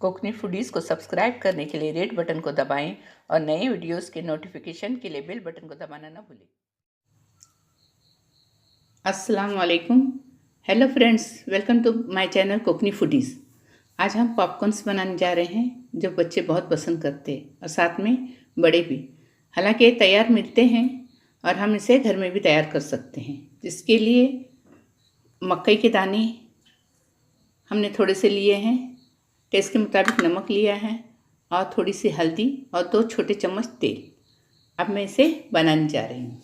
Konkani foodies को subscribe करने के लिए रेड बटन को दबाएं और नए वीडियोस के नोटिफिकेशन के लिए बेल बटन को दबाना ना भूलें। अस्सलाम वालेकुम। Hello friends, welcome to my channel Kokni foodies. आज हम पॉपकॉर्न्स बनाने जा रहे हैं जो बच्चे बहुत पसंद करते हैं और साथ में बड़े भी। हालांकि ये तैयार मिलते हैं और हम इसे घर में भी तैयार कर सकते हैं। जिसके लिए मकई के दाने हमने थोड़े से लिए हैं, टेस्ट के मुताबिक नमक लिया है और थोड़ी सी हल्दी और 2 छोटे चम्मच तेल। अब मैं इसे बनाने जा रही हूँ।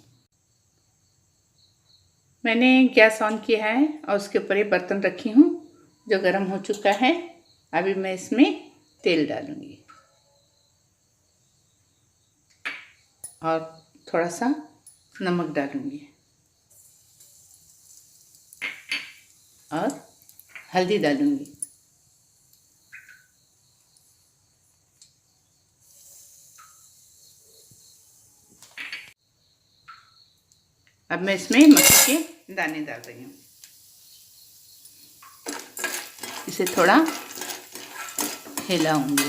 मैंने गैस ऑन किया है और उसके ऊपर ये बर्तन रखी हूँ जो गर्म हो चुका है। अभी मैं इसमें तेल डालूँगी और थोड़ा सा नमक डालूँगी और हल्दी डालूँगी। अब मैं इसमें मक्की के दाने डाल रही हूँ। इसे थोड़ा हिलाऊंगी।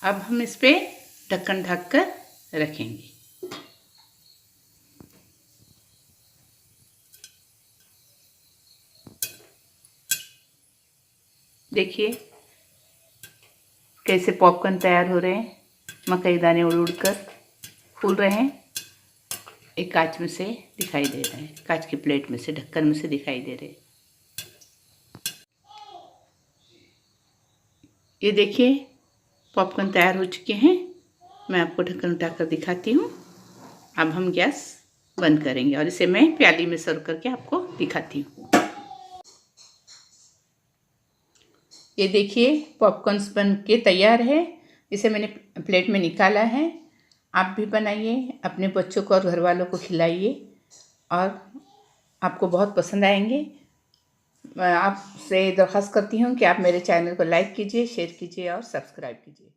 अब हम इस पे ढक्कन ढक कर रखेंगे। देखिए कैसे पॉपकॉर्न तैयार हो रहे हैं। मकई दाने उड़ उड़ कर फूल रहे हैं। एक कांच में से दिखाई दे रहे हैं, कांच की प्लेट में से, ढक्कन में से दिखाई दे रहे हैं। ये देखिए पॉपकॉर्न तैयार हो चुके हैं। मैं आपको ढक्कन उठाकर दिखाती हूँ। अब हम गैस बंद करेंगे और इसे मैं प्याली में सर्व करके आपको दिखाती हूँ। ये देखिए पॉपकॉर्न्स बन के तैयार है। इसे मैंने प्लेट में निकाला है। आप भी बनाइए, अपने बच्चों को और घर वालों को खिलाइए और आपको बहुत पसंद आएंगे। मैं आपसे दरख्वास्त करती हूँ कि आप मेरे चैनल को लाइक कीजिए, शेयर कीजिए और सब्सक्राइब कीजिए।